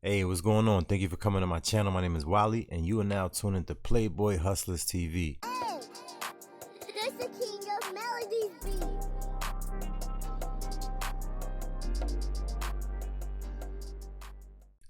Hey, what's going on? Thank you for coming to my channel. My name is Wally, and you are now tuned into Playboy Hustlers TV. Hey, this the King of Melodies beat.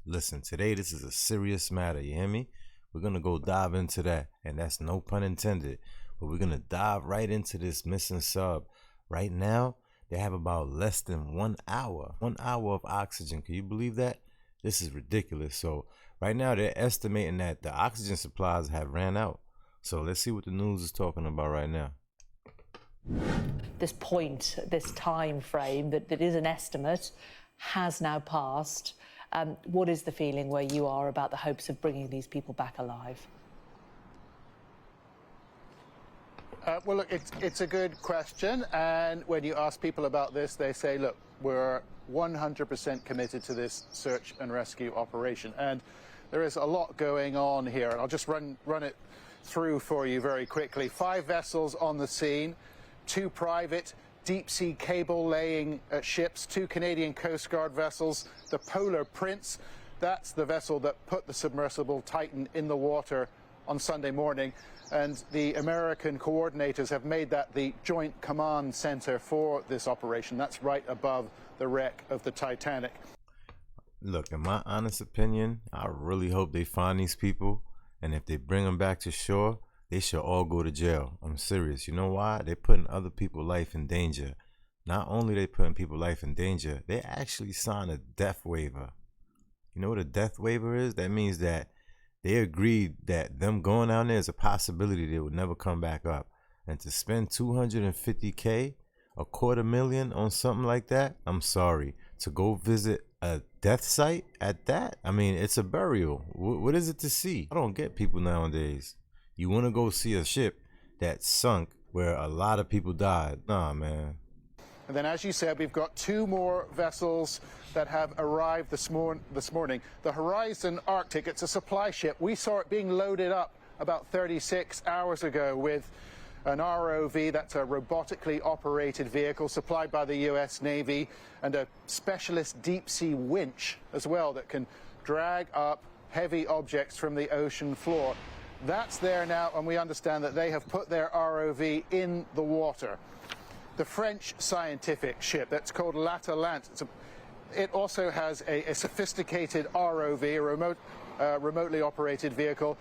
Listen, today this is a serious matter, you hear me? We're going to go dive into that, and that's no pun intended, but we're going to dive right into this missing sub. Right now, they have about less than 1 hour of oxygen. Can you believe that? This is ridiculous. So right now they're estimating that the oxygen supplies have ran out. So let's see what the news is talking about right now. This point, this time frame that is an estimate, has now passed. What is the feeling where you are about the hopes of bringing these people back alive? Well, look, it's a good question. And when you ask people about this, they say, look, we're 100% committed to this search and rescue operation. And there is a lot going on here. And I'll just run it through for you very quickly. 5 vessels on the scene, 2 private deep-sea cable-laying ships, 2 Canadian Coast Guard vessels, the Polar Prince. That's the vessel that put the submersible Titan in the water on Sunday morning. And the American coordinators have made that the joint command center for this operation. That's right above the wreck of the Titanic. Look, in my honest opinion, I really hope they find these people. And if they bring them back to shore, they should all go to jail. I'm serious. You know why? They're putting other people's life in danger. Not only are they putting people's life in danger, they actually signed a death waiver. You know what a death waiver is? That means that they agreed that them going down there is a possibility they would never come back up. And to spend $250K, $250,000 on something like that, I'm sorry. To go visit a death site at that? I mean, it's a burial. What is it to see? I don't get people nowadays. You want to go see a ship that sunk where a lot of people died? Nah, man. And then, as you said, we've got 2 more vessels that have arrived this morning. The Horizon Arctic, it's a supply ship. We saw it being loaded up about 36 hours ago with an ROV, that's a robotically operated vehicle supplied by the US Navy, and a specialist deep-sea winch as well that can drag up heavy objects from the ocean floor. That's there now, and we understand that they have put their ROV in the water. The French scientific ship, that's called l'Atalante. It also has a sophisticated ROV, a remotely operated vehicle.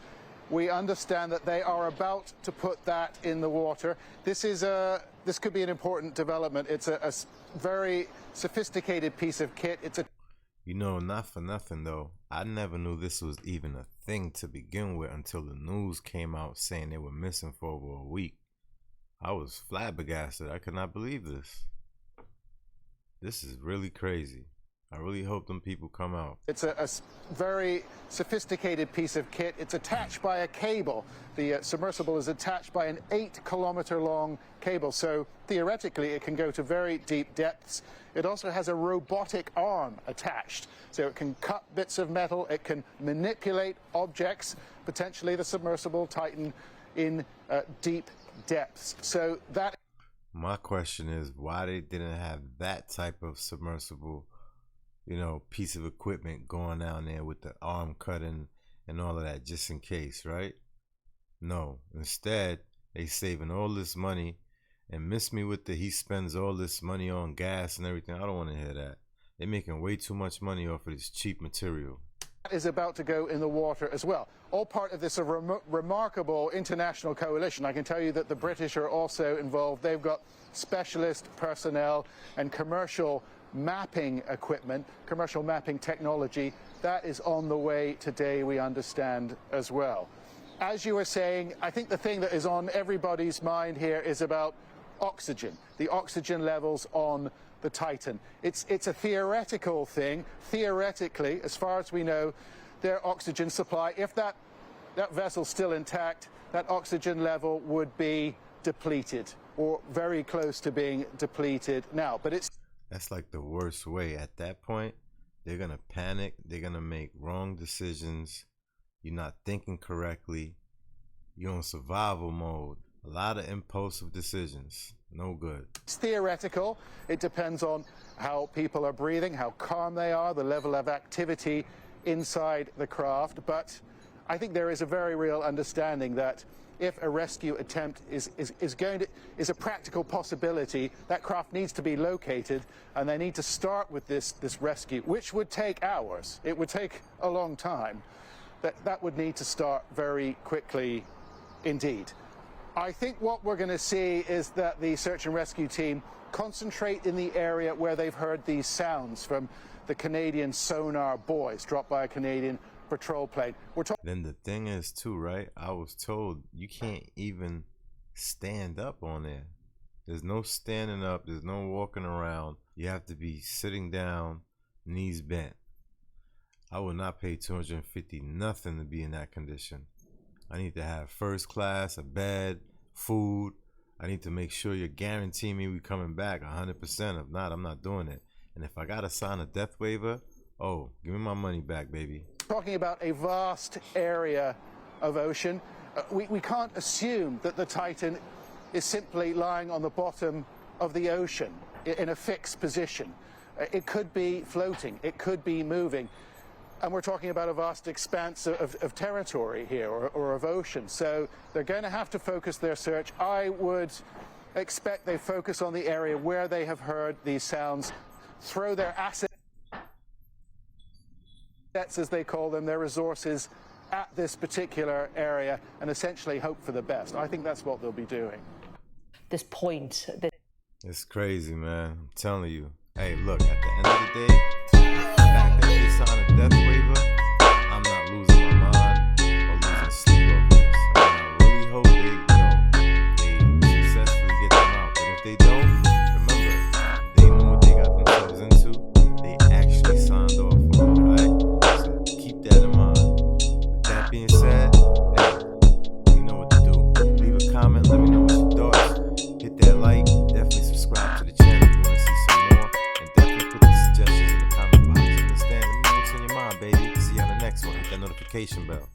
We understand that they are about to put that in the water. This could be an important development. It's a very sophisticated piece of kit. You know, not for nothing though, I never knew this was even a thing to begin with until the news came out saying they were missing for over a week. I was flabbergasted. I could not believe this. This is really crazy. I really hope them people come out. It's a very sophisticated piece of kit. It's attached by a cable. The submersible is attached by an 8-kilometer long cable, so theoretically it can go to very deep depths. It also has a robotic arm attached, so it can cut bits of metal, it can manipulate objects, potentially the submersible Titan, in deep depths. So that... My question is why they didn't have that type of submersible, you know, piece of equipment going down there with the arm cutting and all of that, just in case, right? No, instead they saving all this money, and miss me with the he spends all this money on gas and everything. I don't want to hear that. They're making way too much money off of this cheap material. Is about to go in the water as well. All part of this remarkable international coalition. I can tell you that the British are also involved. They've got specialist personnel and commercial mapping equipment, commercial mapping technology. That is on the way today, we understand, as well. As you were saying, I think the thing that is on everybody's mind here is about oxygen, the oxygen levels on the Titan. It's a theoretical thing. Theoretically, as far as we know, their oxygen supply, if that vessel's still intact, that oxygen level would be depleted or very close to being depleted now. But that's like the worst way. At that point, they're gonna panic, they're gonna make wrong decisions, you're not thinking correctly, you're in survival mode. A lot of impulsive decisions. No good. It's theoretical. It depends on how people are breathing, how calm they are, the level of activity inside the craft, but I think there is a very real understanding that if a rescue attempt is a practical possibility, that craft needs to be located, and they need to start with this rescue, which would take hours. It would take a long time. That would need to start very quickly indeed. I think what we're going to see is that the search and rescue team concentrate in the area where they've heard these sounds from the Canadian sonar buoys dropped by a Canadian patrol plane. Then the thing is too, right? I was told you can't even stand up on there. There's no standing up. There's no walking around. You have to be sitting down, knees bent. I would not pay $250 nothing to be in that condition. I need to have first class, a bed, food. I need to make sure you're guaranteeing me we coming back 100%. If not, I'm not doing it. And if I gotta sign a death waiver, oh, give me my money back, baby. Talking about a vast area of ocean, we can't assume that the Titan is simply lying on the bottom of the ocean in a fixed position. It could be floating, it could be moving. And we're talking about a vast expanse of territory here, or of ocean. So they're going to have to focus their search. I would expect they focus on the area where they have heard these sounds, throw their assets, as they call them, their resources at this particular area, and essentially hope for the best. I think that's what they'll be doing. This point. It's crazy, man. I'm telling you. Hey, look, at the end of the day, the fact that they sign a death waiver, I'm not losing my mind or losing sleep over this. I really hope they successfully get them out. But if they don't, remember, they know what they got themselves into. They actually signed off on it, right? So keep that in mind. With that being said, hey, you know what to do. Leave a comment, let me know what your thoughts. Hit that like, definitely subscribe to the channel if you want to see some more, and definitely put the suggestions in the comment box. Understand? Let me know what's on your mind, baby. See you on the next one. Hit that notification bell.